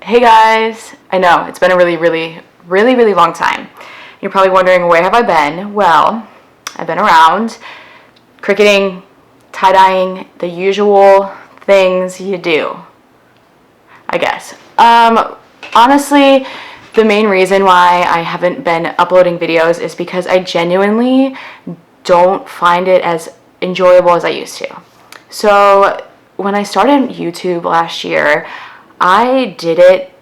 Hey guys, I know it's been a really long time. You're probably wondering, where have I been? Well, I've been around cricketing, tie-dyeing, the usual things you do, I guess. Honestly, the main reason why I haven't been uploading videos is because I genuinely don't find it as enjoyable as I used to. So when I started YouTube last year, I did it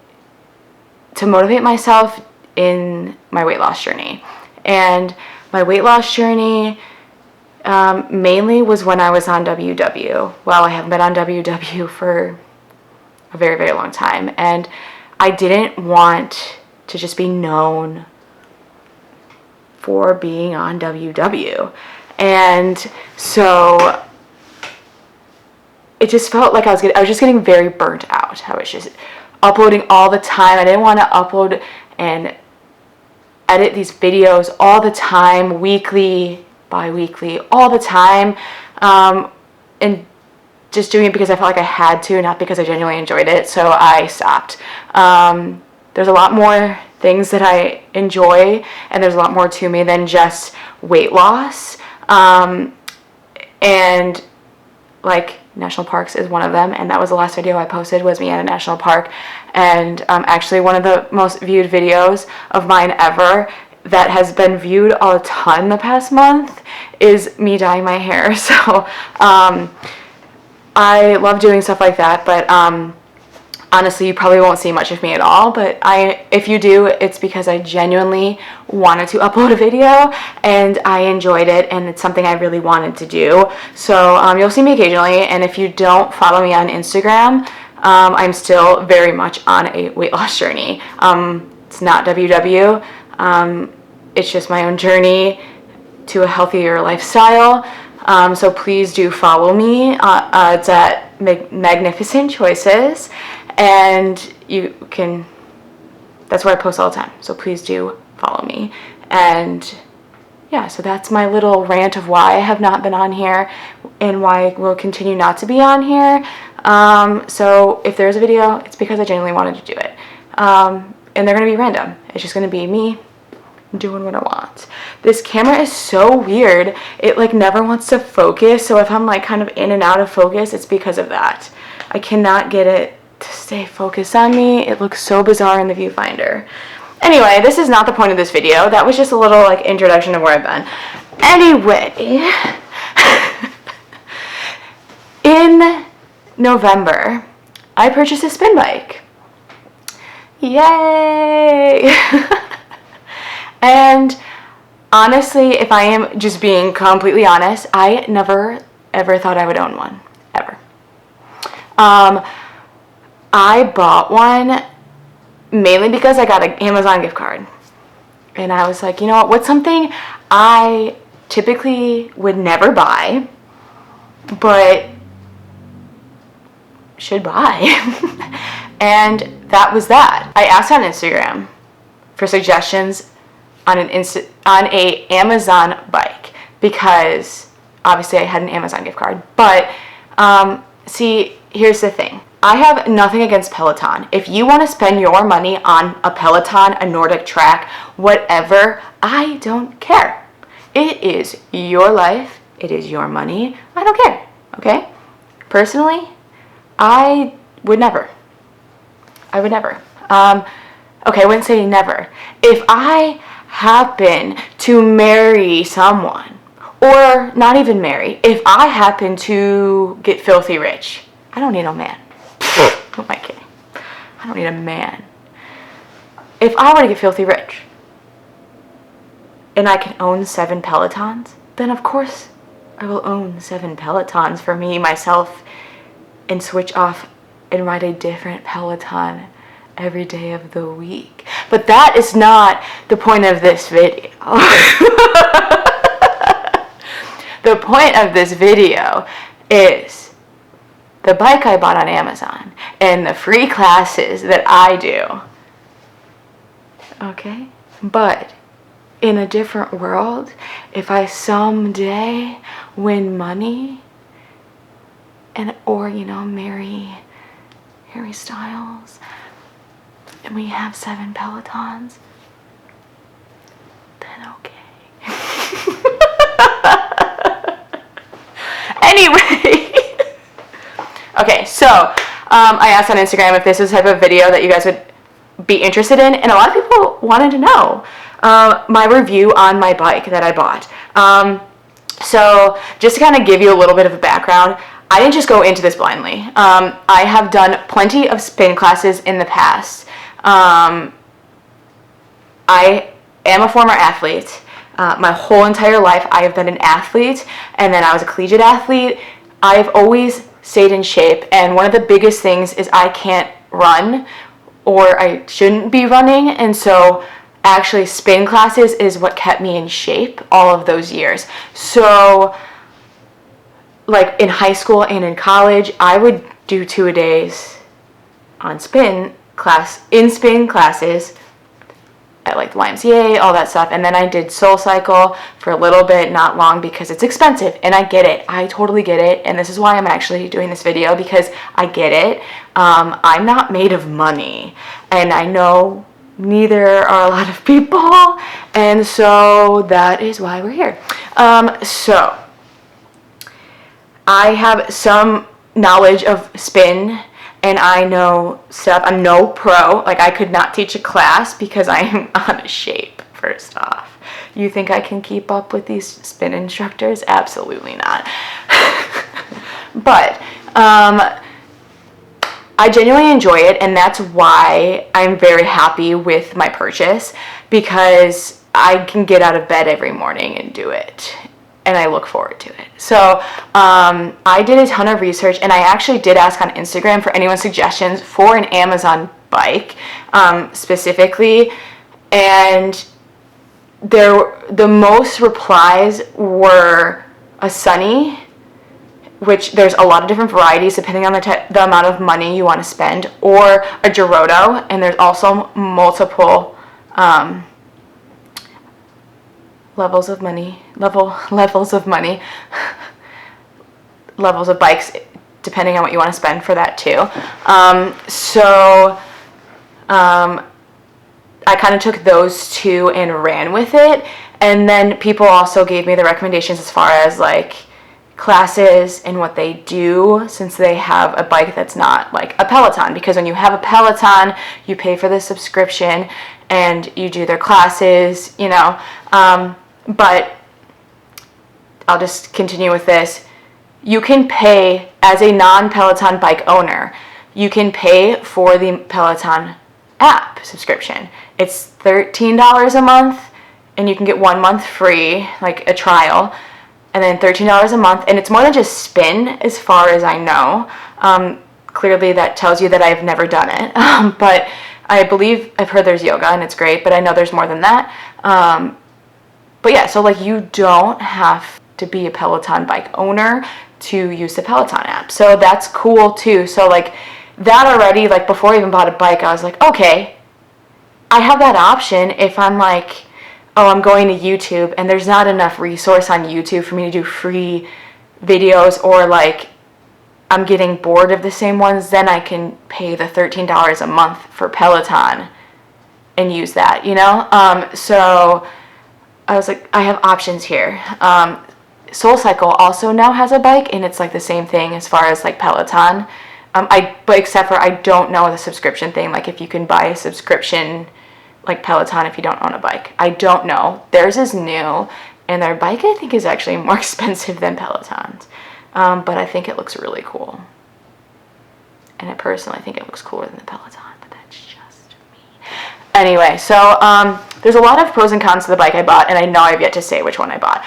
to motivate myself in my weight loss journey. And my weight loss journey mainly was when I was on WW. Well, I haven't been on WW for a very long time. And I didn't want to just be known for being on WW. And so it just felt like I was just getting very burnt out. I was just uploading all the time. I didn't want to upload and edit these videos all the time, weekly, bi-weekly, all the time, and just doing it because I felt like I had to, not because I genuinely enjoyed it. So I stopped. There's a lot more things that I enjoy, and there's a lot more to me than just weight loss. And like national parks is one of them, and that was the last video I posted, was me at a national park. And actually one of the most viewed videos of mine ever that has been viewed a ton the past month is me dyeing my hair. So I love doing stuff like that, but honestly, you probably won't see much of me at all, but if you do, it's because I genuinely wanted to upload a video and I enjoyed it, and it's something I really wanted to do. So you'll see me occasionally, and if you don't follow me on Instagram, I'm still very much on a weight loss journey. It's not WW, it's just my own journey to a healthier lifestyle. So please do follow me. It's at Magnificent Choices. And you can, that's where I post all the time, so please do follow me. And yeah, so that's my little rant of why I have not been on here and why I will continue not to be on here. So if there's a video, it's because I genuinely wanted to do it. And they're gonna be random. It's just gonna be me doing what I want. This camera is so weird. It like never wants to focus, so if I'm like kind of in and out of focus, it's because of that. I cannot get it to stay focused on me. It looks so bizarre in the viewfinder. Anyway, this is not the point of this video. That was just a little like introduction of where I've been. Anyway, in November, I purchased a spin bike. Yay! And honestly, if I am just being completely honest, I never ever thought I would own one, ever. I bought one mainly because I got an Amazon gift card. And I was like, you know what, what's something I typically would never buy, but should buy? And that was that. I asked on Instagram for suggestions on a Amazon bike, because obviously I had an Amazon gift card. But see, here's the thing. I have nothing against Peloton. If you want to spend your money on a Peloton, a Nordic track, whatever, I don't care. It is your life. It is your money. I don't care, okay? Personally, I would never. I would never. Okay, I wouldn't say never. If I happen to marry someone, or not even marry, if I happen to get filthy rich, I don't need no man. Who am I kidding? I don't need a man. If I were to get filthy rich and I can own 7 Pelotons, then of course I will own 7 Pelotons for me, myself, and switch off and ride a different Peloton every day of the week. But that is not the point of this video. The point of this video is the bike I bought on Amazon and the free classes that I do. Okay? But in a different world, if I someday win money or marry Harry Styles, and we have 7 Pelotons, then okay. Anyway. Okay, so I asked on Instagram if this is the type of video that you guys would be interested in, and a lot of people wanted to know my review on my bike that I bought. So just to kind of give you a little bit of a background, I didn't just go into this blindly. I have done plenty of spin classes in the past. I am a former athlete. My whole entire life I have been an athlete, and then I was a collegiate athlete. I've always stayed in shape, and one of the biggest things is I can't run, or I shouldn't be running, and so actually spin classes is what kept me in shape all of those years. So like in high school and in college, I would do 2-a-days on spin classes at like the YMCA, all that stuff. And then I did Soul Cycle for a little bit, not long, because it's expensive, and I get it. I totally get it. And this is why I'm actually doing this video, because I get it. I'm not made of money, and I know neither are a lot of people, and so that is why we're here. So I have some knowledge of spin, and I know stuff. I'm no pro. Like, I could not teach a class because I am out of shape, first off. You think I can keep up with these spin instructors? Absolutely not. But I genuinely enjoy it, and that's why I'm very happy with my purchase, because I can get out of bed every morning and do it, and I look forward to it. So I did a ton of research, and I actually did ask on Instagram for anyone's suggestions for an Amazon bike specifically, and the most replies were a Sunny, which there's a lot of different varieties depending on the amount of money you want to spend, or a Geroto, and there's also multiple levels of bikes, depending on what you want to spend for that too. I kind of took those two and ran with it, and then people also gave me the recommendations as far as like classes and what they do, since they have a bike that's not like a Peloton, because when you have a Peloton, you pay for the subscription and you do their classes, you know. But I'll just continue with this. You can pay, as a non-Peloton bike owner, you can pay for the Peloton app subscription. It's $13 a month, and you can get 1 month free, like a trial, and then $13 a month, and it's more than just spin, as far as I know. Clearly that tells you that I've never done it, but I've heard there's yoga, and it's great, but I know there's more than that. But yeah, so like, you don't have to be a Peloton bike owner to use the Peloton app, so that's cool too. So like, that already, like, before I even bought a bike, I was like, okay, I have that option if I'm like, oh, I'm going to YouTube and there's not enough resource on YouTube for me to do free videos, or like I'm getting bored of the same ones, then I can pay the $13 a month for Peloton and use that, you know? So I was like, I have options here. Soul Cycle also now has a bike, and it's like the same thing as far as like Peloton. But except for, I don't know the subscription thing, like if you can buy a subscription like Peloton if you don't own a bike. I don't know. Theirs is new, and their bike, I think, is actually more expensive than Peloton's. But I think it looks really cool. And I personally think it looks cooler than the Peloton, but that's just me. Anyway, so there's a lot of pros and cons to the bike I bought, and I know I've yet to say which one I bought.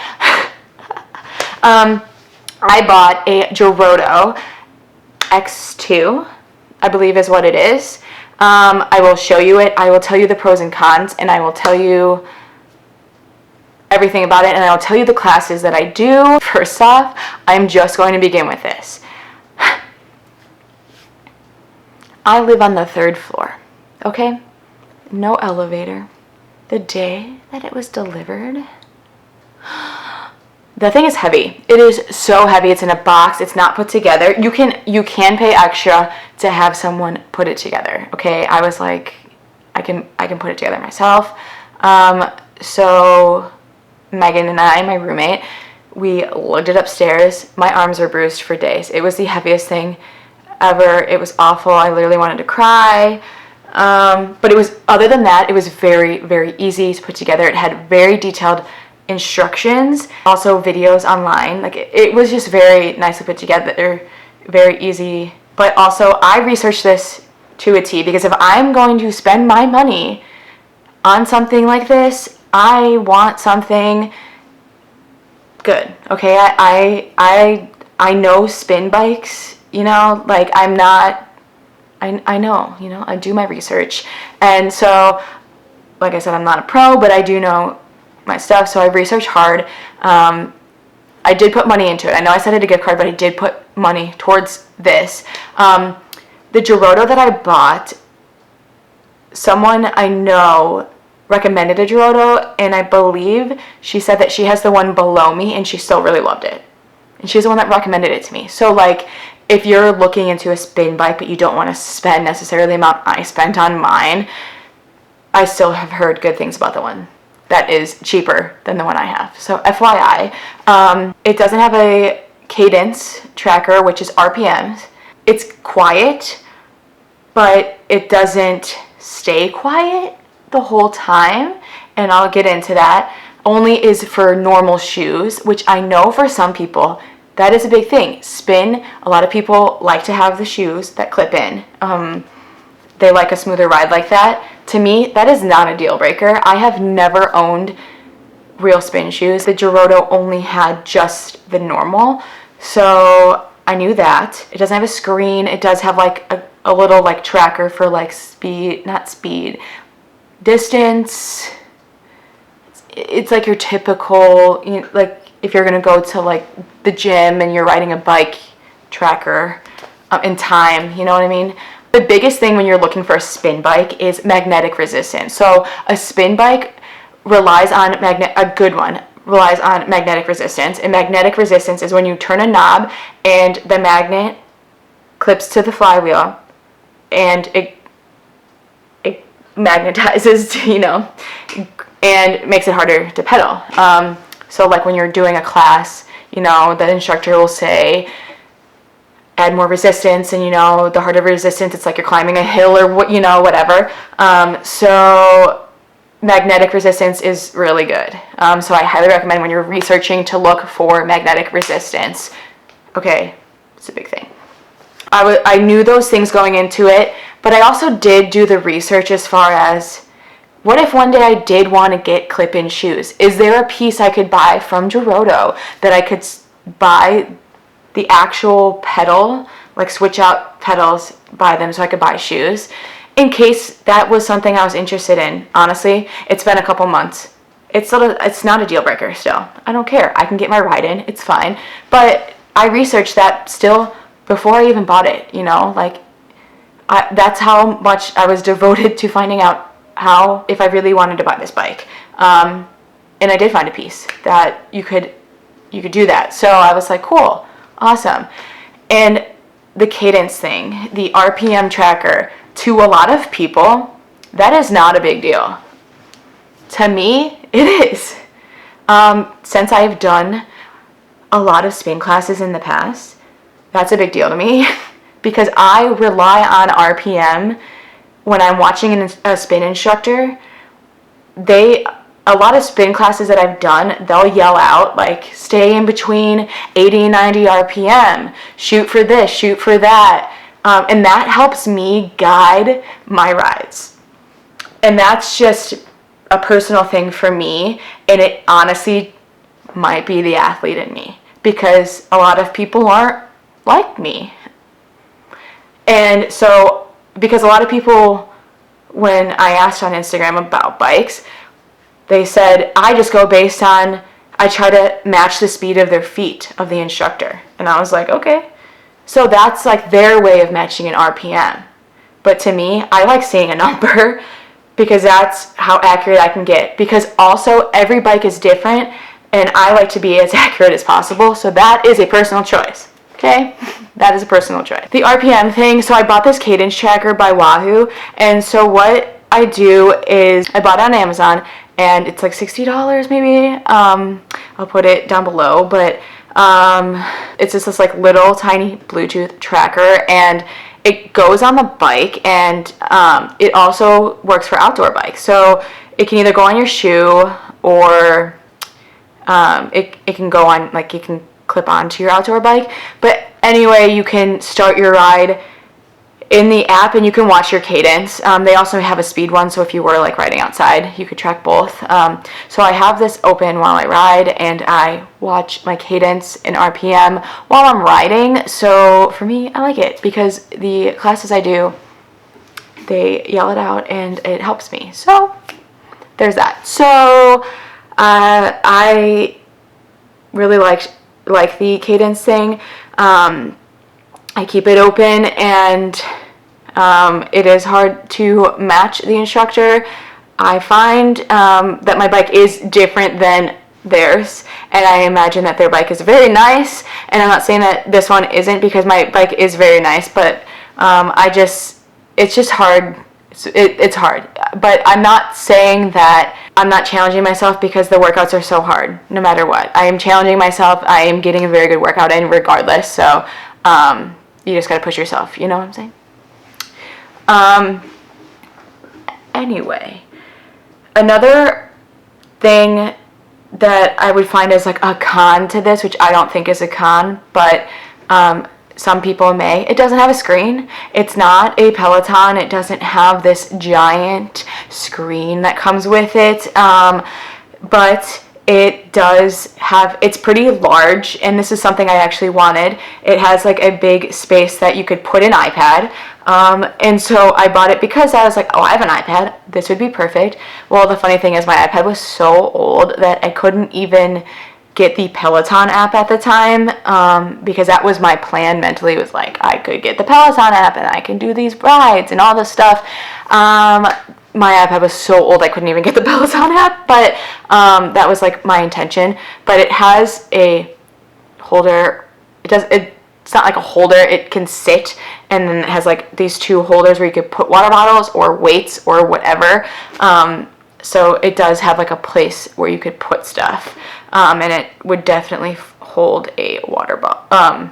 I bought a Geroto X2, I believe is what it is. I will show you it. I will tell you the pros and cons, and I will tell you everything about it, and I will tell you the classes that I do. First off, I'm just going to begin with this. I live on the 3rd floor, okay? No elevator. The day that it was delivered, the thing is heavy. It is so heavy. It's in a box. It's not put together. You can pay extra to have someone put it together, okay? I was like, I can put it together myself. So Megan and I, my roommate, we lugged it upstairs. My arms were bruised for days. It was the heaviest thing ever. It was awful. I literally wanted to cry. But it was, other than that, it was very, very easy to put together. It had very detailed instructions, also videos online. Like it was just very nicely put together, very easy. But also I researched this to a T, because if I'm going to spend my money on something like this, I want something good. Okay, I know spin bikes, you know, like I know, you know, I do my research. And so, like I said, I'm not a pro, but I do know my stuff, so I researched hard. I did put money into it. I know I said I had a gift card, but I did put money towards this. The Geroto that I bought, someone I know recommended a Geroto, and I believe she said that she has the one below me and she still really loved it. And she's the one that recommended it to me. So like, if you're looking into a spin bike but you don't want to spend necessarily the amount I spent on mine, I still have heard good things about the one that is cheaper than the one I have. So FYI, it doesn't have a cadence tracker, which is RPMs. It's quiet, but it doesn't stay quiet the whole time, and I'll get into that. Only is for normal shoes, which I know for some people that is a big thing. Spin, a lot of people like to have the shoes that clip in. They like a smoother ride like that. To me, that is not a deal breaker. I have never owned real spin shoes. The Geroto only had just the normal, so I knew that. It doesn't have a screen. It does have like a little like tracker for like distance. It's like your typical, you know, like if you're gonna go to like the gym and you're riding a bike tracker in time, you know what I mean? The biggest thing when you're looking for a spin bike is magnetic resistance. So a spin bike relies on a good one relies on magnetic resistance. And magnetic resistance is when you turn a knob and the magnet clips to the flywheel and it magnetizes, you know, and makes it harder to pedal. So like when you're doing a class, you know, the instructor will say, add more resistance, and you know, the harder resistance, it's like you're climbing a hill or what, you know, whatever. So magnetic resistance is really good. So I highly recommend when you're researching to look for magnetic resistance. Okay, it's a big thing. I knew those things going into it, but I also did do the research as far as, what if one day I did want to get clip-in shoes? Is there a piece I could buy from Geroto that I could buy the actual pedal, like switch out pedals, buy them so I could buy shoes, in case that was something I was interested in? Honestly, it's been a couple months. It's not a deal breaker still. I don't care. I can get my ride in. It's fine. But I researched that still before I even bought it, you know? Like, that's how much I was devoted to finding out if I really wanted to buy this bike. And I did find a piece that you could do that. So I was like, cool. Awesome. And the Cadence thing, the RPM tracker, to a lot of people, that is not a big deal. To me, it is. Since I've done a lot of spin classes in the past, that's a big deal to me because I rely on RPM when I'm watching a spin instructor. A lot of spin classes that I've done, they'll yell out, like, stay in between 80 and 90 RPM, shoot for this, shoot for that. And that helps me guide my rides. And that's just a personal thing for me. And it honestly might be the athlete in me, because a lot of people aren't like me. And so, because a lot of people, when I asked on Instagram about bikes, they said, I just go based on, I try to match the speed of their feet of the instructor. And I was like, okay. So that's like their way of matching an RPM. But to me, I like seeing a number because that's how accurate I can get. Because also every bike is different and I like to be as accurate as possible. So that is a personal choice. Okay? That is a personal choice. The RPM thing, so I bought this cadence tracker by Wahoo. And so what I do is I bought it on Amazon, and it's like $60 maybe. I'll put it down below, but it's just this like little tiny Bluetooth tracker, and it goes on the bike, and it also works for outdoor bikes. So it can either go on your shoe, or it can go on, like, you can clip onto your outdoor bike. But anyway, you can start your ride in the app, and you can watch your cadence. They also have a speed one, so if you were like riding outside, you could track both. So I have this open while I ride, and I watch my cadence and RPM while I'm riding. So for me, I like it because the classes I do, they yell it out and it helps me. So there's that. So I really like the cadence thing. I keep it open, and it is hard to match the instructor. I find that my bike is different than theirs, and I imagine that their bike is very nice, and I'm not saying that this one isn't, because my bike is very nice, but it's just hard. It's hard, but I'm not saying that I'm not challenging myself, because the workouts are so hard no matter what. I am challenging myself. I am getting a very good workout in regardless, so you just gotta push yourself, you know what I'm saying? Anyway, another thing that I would find as like a con to this, which I don't think is a con, but some people may, it doesn't have a screen. It's not a Peloton. It doesn't have this giant screen that comes with it, but it does have, it's pretty large, and this is something I actually wanted. It has like a big space that you could put an iPad, and so I bought it because I was like, oh, I have an iPad, this would be perfect. Well, the funny thing is my iPad was so old that I couldn't even get the Peloton app at the time, because that was my plan mentally. It was like, I could get the Peloton app and I can do these rides and all this stuff. My iPad was so old I couldn't even get the Peloton app, but that was like my intention. But it has a holder. It's not like a holder. It can sit, and then it has like these two holders where you could put water bottles or weights or whatever. So it does have like a place where you could put stuff, and it would definitely hold a water bottle.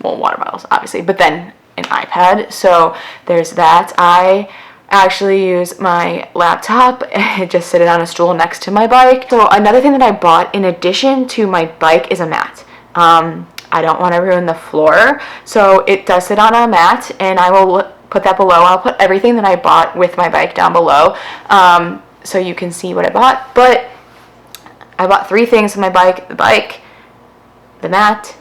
Well, water bottles obviously, but then an iPad. So there's that. I actually use my laptop and just sit it on a stool next to my bike. So another thing that I bought in addition to my bike is a mat. I don't want to ruin the floor, so it does sit on a mat, and I will put that below. I'll put everything that I bought with my bike down below, so you can see what I bought. But I bought 3 things for my bike: the mat,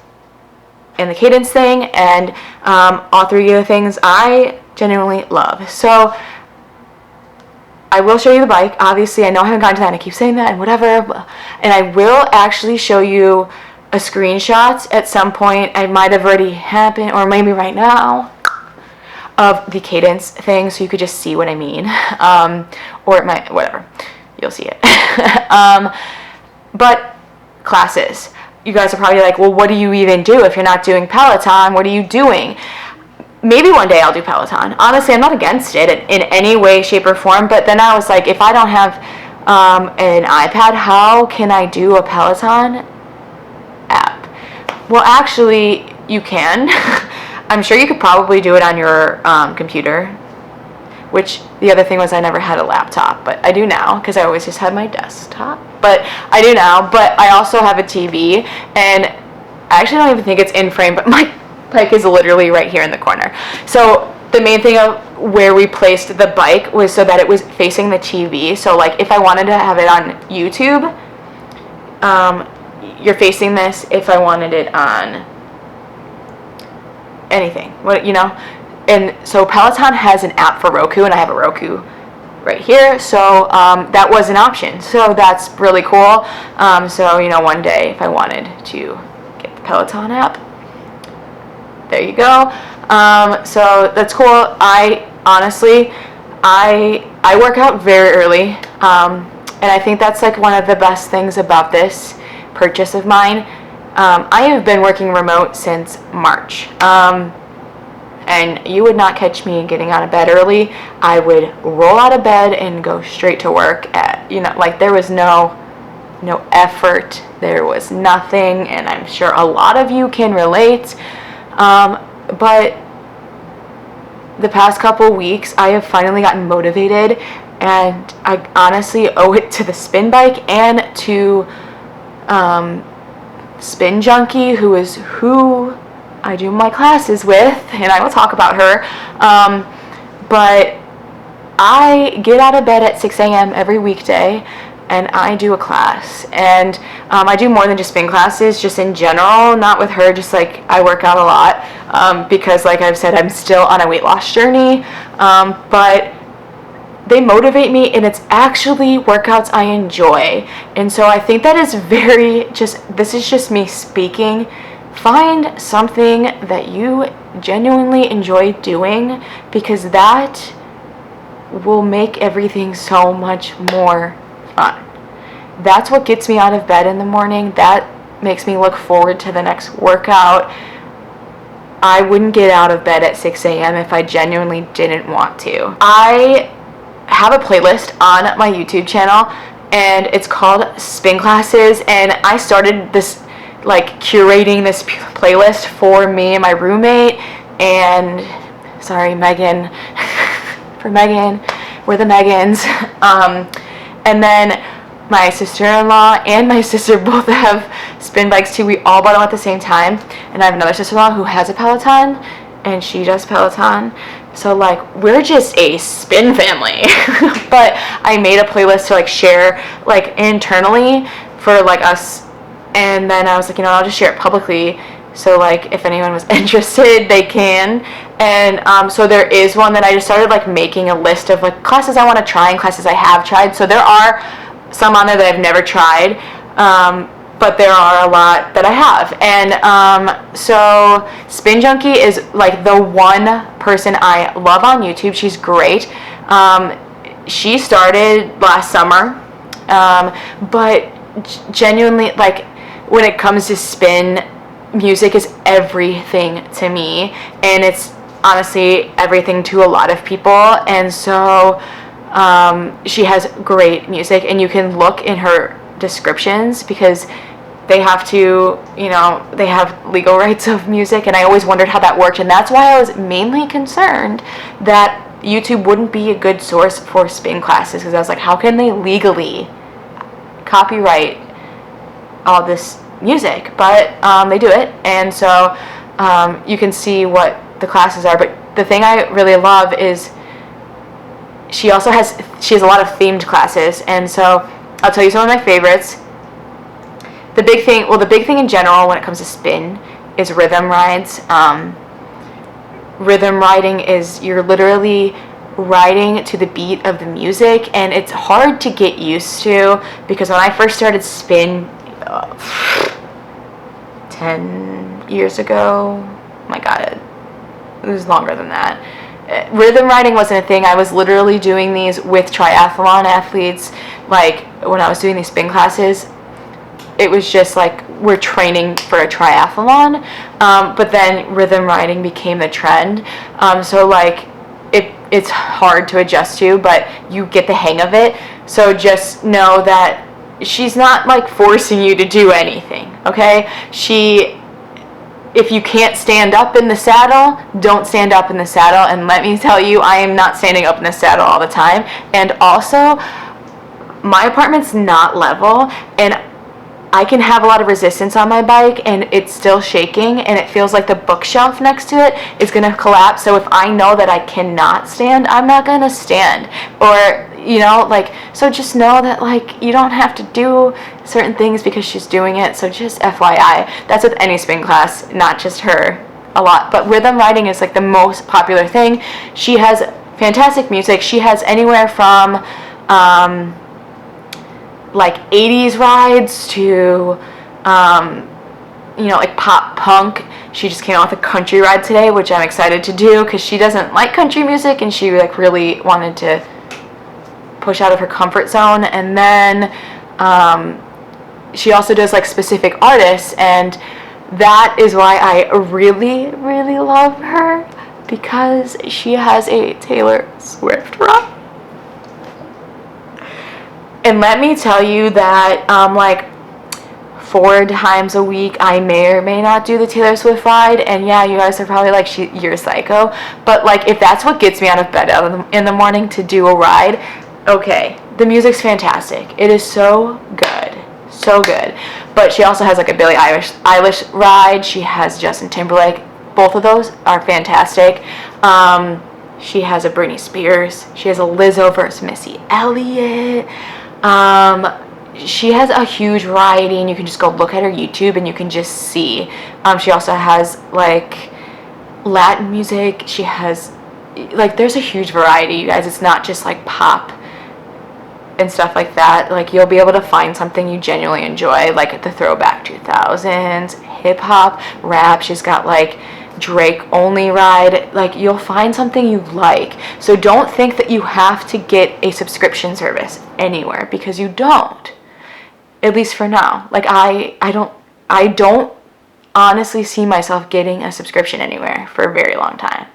and the cadence thing, and all 3 of the things I genuinely love. So I will show you the bike. Obviously, I know I haven't gotten to that, and I keep saying that and whatever, and I will actually show you a screenshot at some point. I might have already happened, or maybe right now, of the cadence thing, so you could just see what I mean, or it might, whatever, you'll see it. But classes, you guys are probably like, well, what do you even do if you're not doing Peloton? What are you doing? Maybe one day I'll do Peloton. Honestly, I'm not against it in any way, shape, or form, but then I was like, if I don't have an iPad, how can I do a Peloton app? Well, actually, you can. I'm sure you could probably do it on your computer, which the other thing was I never had a laptop, but I do now because I always just had my desktop. But I do now, but I also have a TV, and I actually don't even think it's in frame, but my bike is literally right here in the corner. So the main thing of where we placed the bike was so that it was facing the TV. So like if I wanted to have it on YouTube, you're facing this. If I wanted it on anything, what, you know. And so Peloton has an app for Roku, and I have a Roku right here, so that was an option. So that's really cool. So, you know, one day if I wanted to get the Peloton app, there you go. So that's cool. I honestly, I work out very early, and I think that's like one of the best things about this purchase of mine. I have been working remote since March. and you would not catch me getting out of bed early. I would roll out of bed and go straight to work at, like there was no effort, there was nothing, and I'm sure a lot of you can relate. But the past couple weeks, I have finally gotten motivated, and I honestly owe it to the spin bike and to Spin Junkie, who is who I do my classes with, and I will talk about her. But I get out of bed at 6 a.m. every weekday, and I do a class. And I do more than just spin classes, just in general, not with her, just like I work out a lot, because like I've said, I'm still on a weight loss journey. But they motivate me, and it's actually workouts I enjoy. And so I think that is this is just me speaking. Find something that you genuinely enjoy doing, because that will make everything so much more fun. That's what gets me out of bed in the morning. That makes me look forward to the next workout. I wouldn't get out of bed at 6 a.m. if I genuinely didn't want to. I have a playlist on my YouTube channel, and it's called Spin Classes, and I started this curating this playlist for me and my roommate, and sorry Megan for Megan, we're the Megans. And then my sister-in-law and my sister both have spin bikes too. We all bought them at the same time, and I have another sister-in-law who has a Peloton, and she does Peloton. So we're just a spin family. But I made a playlist to share internally for us, and then I was I'll just share it publicly, so if anyone was interested, they can. And so there is one that I just started making a list of classes I want to try and classes I have tried. So there are some on there that I've never tried, but there are a lot that I have. And so Spin Junkie is the one person I love on YouTube. She's great. She started last summer, but genuinely when it comes to spin, music is everything to me, and it's honestly everything to a lot of people. And so she has great music, and you can look in her descriptions, because they have to, they have legal rights of music, and I always wondered how that worked. And that's why I was mainly concerned that YouTube wouldn't be a good source for spin classes, because I was how can they legally copyright all this music? But they do it, and so you can see what the classes are. But the thing I really love is she has a lot of themed classes, and so I'll tell you some of my favorites. The big thing in general when it comes to spin is rhythm rides. Rhythm riding is you're literally riding to the beat of the music, and it's hard to get used to, because when I first started spin 10 years ago, oh my god, it was longer than that. Rhythm riding wasn't a thing. I was literally doing these with triathlon athletes. When I was doing these spin classes, it was just we're training for a triathlon, but then rhythm riding became the trend. So it's hard to adjust to, but you get the hang of it. So just know that she's not forcing you to do anything, okay? If you can't stand up in the saddle, don't stand up in the saddle. And let me tell you, I am not standing up in the saddle all the time. And also, my apartment's not level, and I can have a lot of resistance on my bike, and it's still shaking, and it feels like the bookshelf next to it is going to collapse. So if I know that I cannot stand, I'm not going to stand. Or, so just know that, you don't have to do certain things because she's doing it. So just FYI, that's with any spin class, not just her, a lot. But rhythm riding is, the most popular thing. She has fantastic music. She has anywhere from, 80s rides to, pop punk. She just came out with a country ride today, which I'm excited to do, because she doesn't like country music, and she really wanted to push out of her comfort zone. And then she also does specific artists, and that is why I really, really love her, Because she has a Taylor Swift ride. And let me tell you that like 4 times a week I may or may not do the Taylor Swift ride, and yeah, you guys are probably like, you're psycho, but like if that's what gets me out of bed in the morning to do a ride, okay, the music's fantastic. It is so good, so good. But she also has like a Billie Eilish ride. She has Justin Timberlake. Both of those are fantastic. She has a Britney Spears. She has a Lizzo versus Missy Elliott. She has a huge variety, and you can just go look at her YouTube and you can just see. She also has like Latin music. She has like, there's a huge variety, you guys. It's not just like pop and stuff like that. Like, you'll be able to find something you genuinely enjoy, like the throwback 2000s, hip hop, rap. She's got like Drake only ride. Like, you'll find something you like. So don't think that you have to get a subscription service anywhere, because you don't. At least for now. Like, I don't honestly see myself getting a subscription anywhere for a very long time.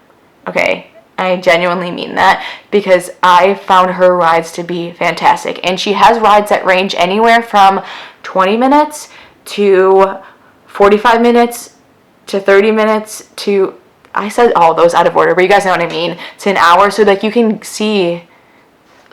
Okay? I genuinely mean that, because I found her rides to be fantastic. And she has rides that range anywhere from 20 minutes to 45 minutes to 30 minutes to, I said all those out of order, but you guys know what I mean, to an hour. So like, you can see,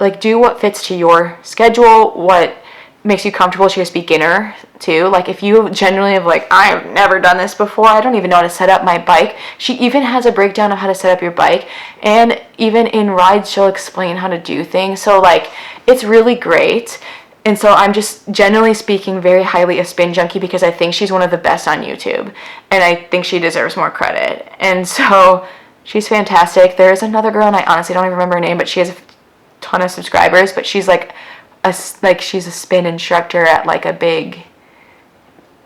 like, do what fits to your schedule, what makes you comfortable. She has beginner too. Like, if you genuinely have like, I have never done this before, I don't even know how to set up my bike, she even has a breakdown of how to set up your bike. And even in rides, she'll explain how to do things. So like, it's really great. And so I'm just, generally speaking, very highly a Spin Junkie, because I think she's one of the best on YouTube, and I think she deserves more credit. And so she's fantastic. There's another girl, and I honestly don't even remember her name, but she has a ton of subscribers, but she's like she's a spin instructor at like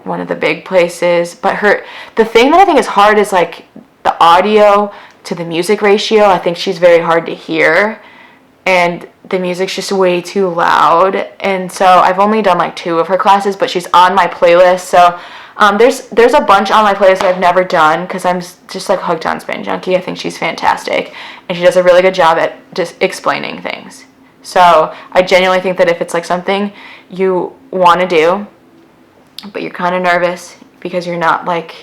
one of the big places. But the thing that I think is hard is like the audio to the music ratio. I think she's very hard to hear, and the music's just way too loud. And so I've only done like 2 of her classes, but she's on my playlist. So there's a bunch on my playlist that I've never done, because I'm just like hooked on Spin Junkie. I think she's fantastic, and she does a really good job at just explaining things. So I genuinely think that if it's like something you want to do, but you're kind of nervous because you're not like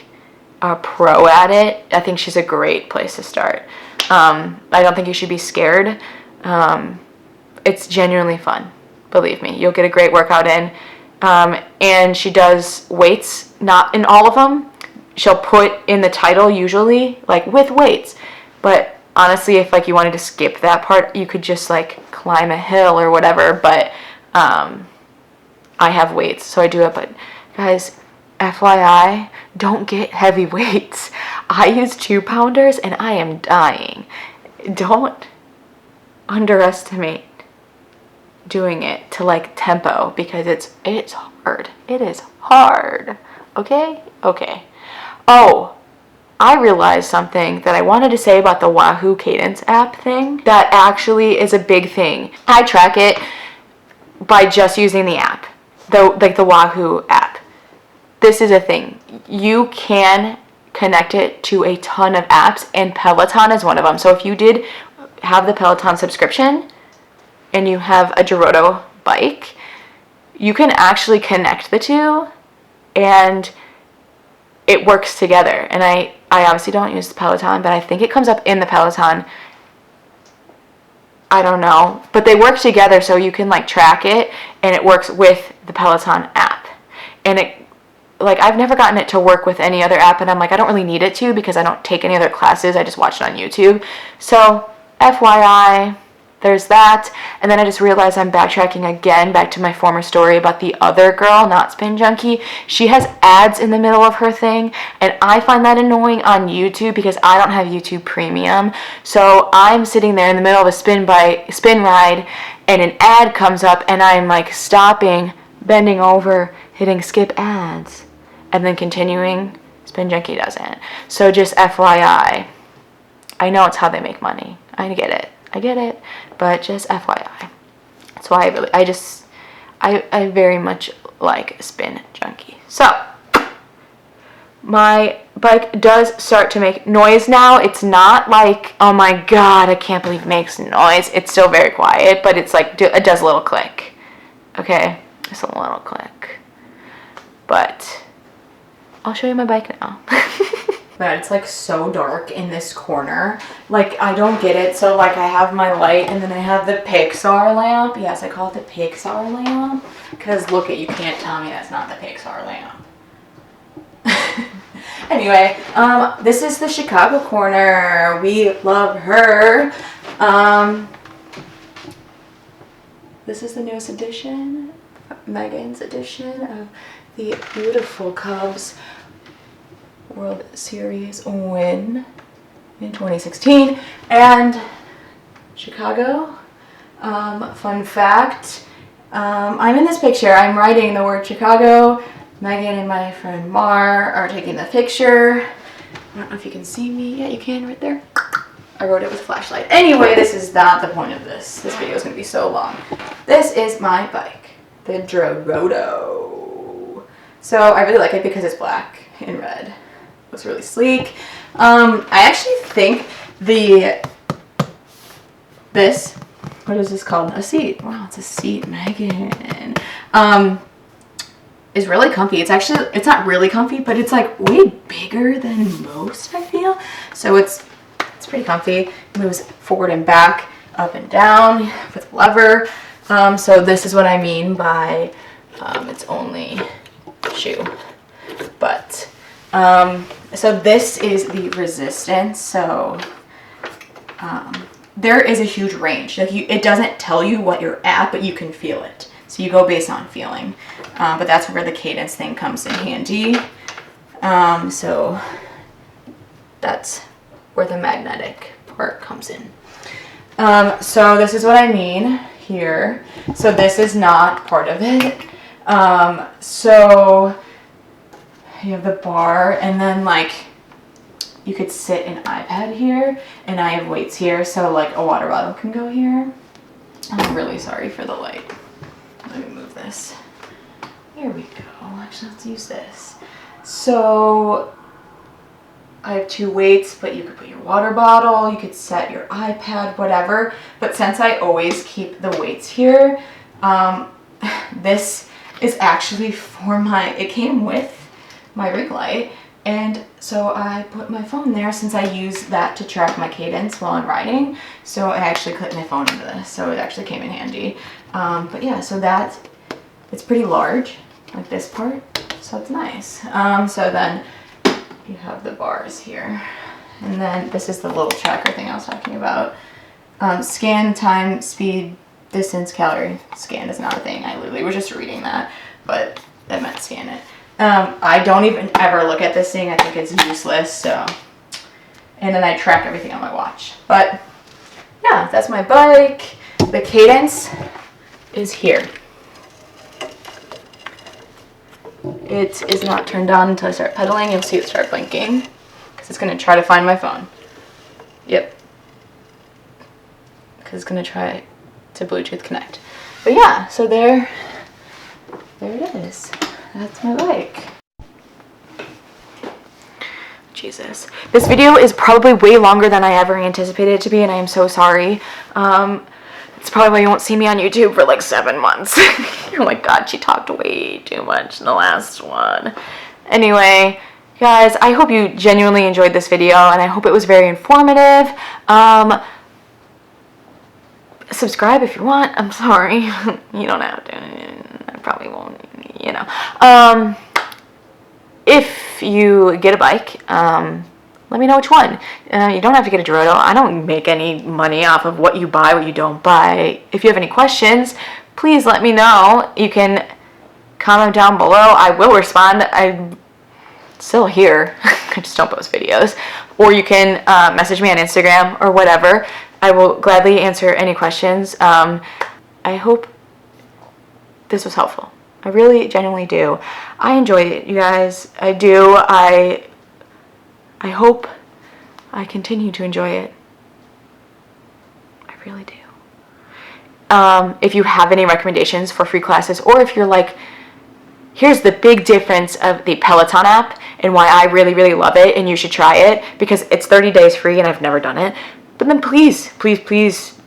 a pro at it, I think she's a great place to start. I don't think you should be scared. It's genuinely fun. Believe me, you'll get a great workout in. And she does weights, not in all of them. She'll put in the title usually, like, with weights. But honestly, if like you wanted to skip that part, you could just like climb a hill or whatever. But I have weights, so I do it. But guys, FYI, don't get heavy weights. I use 2-pounders and I am dying. Don't underestimate doing it to like tempo, because it's hard. It is hard. Okay? Oh, I realized something that I wanted to say about the Wahoo Cadence app thing that actually is a big thing. I track it by just using the app, like the Wahoo app. This is a thing. You can connect it to a ton of apps, and Peloton is one of them. So if you did have the Peloton subscription and you have a Geroto bike, you can actually connect the two and it works together. And I obviously don't use the Peloton, but I think it comes up in the Peloton. I don't know, but they work together, so you can like track it, and it works with the Peloton app. And it, like, I've never gotten it to work with any other app, and I'm like, I don't really need it to, because I don't take any other classes. I just watch it on YouTube. So FYI, there's that. And then I just realized I'm backtracking again back to my former story about the other girl, not Spin Junkie. She has ads in the middle of her thing, and I find that annoying on YouTube because I don't have YouTube Premium. So I'm sitting there in the middle of a spin ride, and an ad comes up, and I'm like stopping, bending over, hitting skip ads, and then continuing. Spin Junkie doesn't. So just FYI. I know it's how they make money. I get it, but just FYI. That's why I very much like Spin Junkie. So, my bike does start to make noise now. It's not like, oh my god, I can't believe it makes noise. It's still very quiet, but it's like, it does a little click. Okay, just a little click. But I'll show you my bike now. But it's like so dark in this corner. Like, I don't get it. So like I have my light and then I have the Pixar lamp. Yes, I call it the Pixar lamp. Because look at, you can't tell me that's not the Pixar lamp. Anyway, this is the Chicago corner. We love her. This is the newest edition, Megan's edition of the beautiful Cubs World Series win in 2016. And Chicago, fun fact, I'm in this picture. I'm writing the word Chicago. Megan and my friend Mar are taking the picture. I don't know if you can see me. Yeah, you can right there. I wrote it with a flashlight. Anyway, this is not the point of this. This video is going to be so long. This is my bike, the Geroto. So I really like it because it's black and red. It looks really sleek. I actually think what is this called? A seat. Wow, it's a seat, Megan. Is really comfy. It's not really comfy, but it's like way bigger than most, I feel. So it's pretty comfy. It moves forward and back, up and down with a lever. So this is what I mean by its only shoe. But so this is the resistance. So there is a huge range. Like it doesn't tell you what you're at, but you can feel it. So you go based on feeling. But that's where the Cadence thing comes in handy. So that's where the magnetic part comes in. So this is what I mean here. So this is not part of it. So you have the bar, and then like you could sit an iPad here, and I have weights here, so like a water bottle can go here. I'm really sorry for the light. Let me move this. Here we go. Actually, let's use this. So I have 2 weights, but you could put your water bottle, you could set your iPad, whatever. But since I always keep the weights here, this is actually for it came with my ring light. And so I put my phone there since I use that to track my cadence while I'm riding. So I actually clipped my phone into this, so it actually came in handy. But yeah, so it's pretty large, like this part, so it's nice. So then you have the bars here. And then this is the little tracker thing I was talking about. Scan, time, speed, distance, calorie. Scan is not a thing. I literally was just reading that, but that meant scan it. I don't even ever look at this thing. I think it's useless, so. And then I track everything on my watch. But yeah, that's my bike. The Cadence is here. It is not turned on until I start pedaling. You'll see it start blinking, because it's going to try to find my phone. Yep. Because it's going to try to Bluetooth connect. But yeah, so there it is. That's my bike. Jesus. This video is probably way longer than I ever anticipated it to be, and I am so sorry. It's probably why you won't see me on YouTube for like 7 months. Oh my god, she talked way too much in the last one. Anyway, guys, I hope you genuinely enjoyed this video, and I hope it was very informative. Subscribe if you want. I'm sorry. You don't have to. I probably won't, you know. If you get a bike, let me know which one. You don't have to get a Geroto. I don't make any money off of what you buy, what you don't buy. If you have any questions, please let me know. You can comment down below. I will respond. I'm still here. I just don't post videos. Or you can message me on Instagram or whatever. I will gladly answer any questions. I hope this was helpful. I really genuinely do. I enjoyed it, you guys. I do. I hope I continue to enjoy it. I really do. If you have any recommendations for free classes, or if you're like here's the big difference of the Peloton app and why I really, really love it, and you should try it because it's 30 days free and I've never done it. But then please, please, please,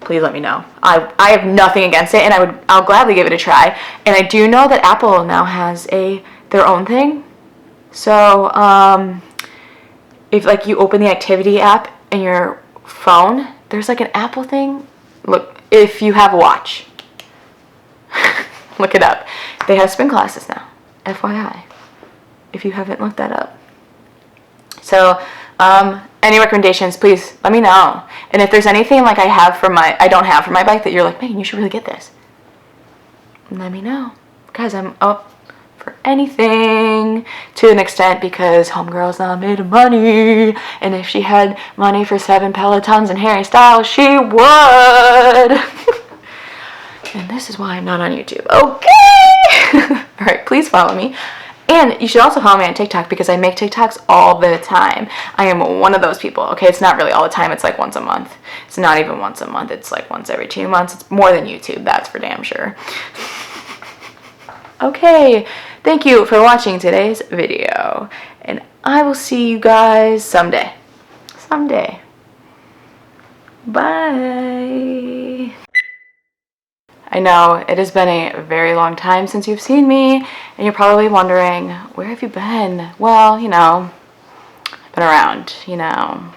please let me know. I have nothing against it, and I'll gladly give it a try. And I do know that Apple now has their own thing. So if like you open the activity app in your phone, there's like an Apple thing. Look, if you have a watch, look it up. They have spin classes now, FYI, if you haven't looked that up. So any recommendations, please let me know. And if there's anything like I don't have for my bike that you're like, man, you should really get this, let me know. Guys, I'm up for anything to an extent because homegirl's not made of money, and if she had money for 7 Pelotons and Harry Styles, she would. And this is why I'm not on YouTube. Okay. All right, please follow me. And you should also follow me on TikTok because I make TikToks all the time. I am one of those people. Okay, it's not really all the time. It's like once a month. It's not even once a month. It's like once every 2 months. It's more than YouTube. That's for damn sure. Okay, thank you for watching today's video. And I will see you guys someday. Someday. Bye. I know it has been a very long time since you've seen me, and you're probably wondering, where have you been? Well, you know, I've been around, you know.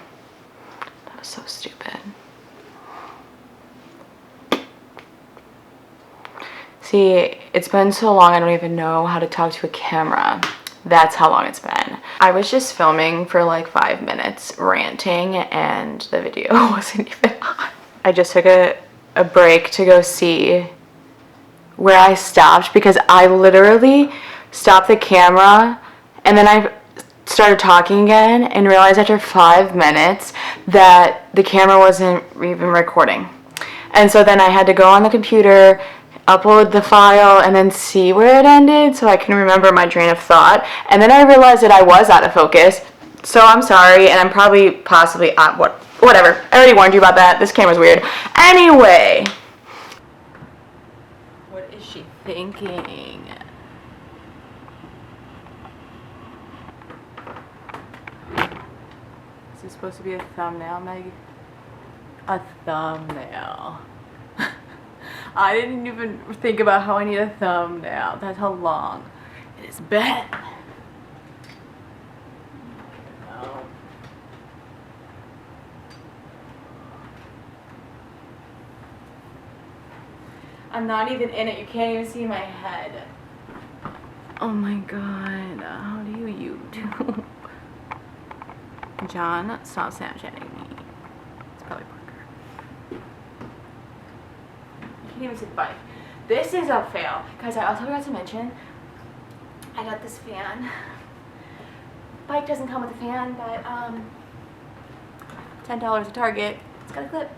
That was so stupid. See, it's been so long I don't even know how to talk to a camera. That's how long it's been. I was just filming for like 5 minutes ranting and the video wasn't even on. I just took a break to go see where I stopped because I literally stopped the camera and then I started talking again and realized after 5 minutes that the camera wasn't even recording. And so then I had to go on the computer, upload the file, and then see where it ended so I can remember my train of thought. And then I realized that I was out of focus. So I'm sorry, and I'm probably possibly whatever. I already warned you about that. This camera's weird. Anyway. What is she thinking? Is this supposed to be a thumbnail, Meg? A thumbnail. I didn't even think about how I need a thumbnail. That's how long it has been. I'm not even in it. You can't even see my head. Oh my god. How do you YouTube? John, stop Snapchatting me. It's probably Parker. You can't even see the bike. This is a fail. Guys, I also forgot to mention, I got this fan. Bike doesn't come with a fan, but $10 at Target. It's got a clip.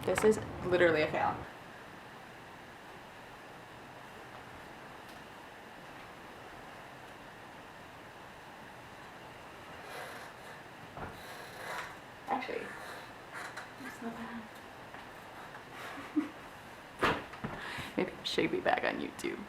This is literally a fail. Actually, it's not bad. Maybe I should be back on YouTube.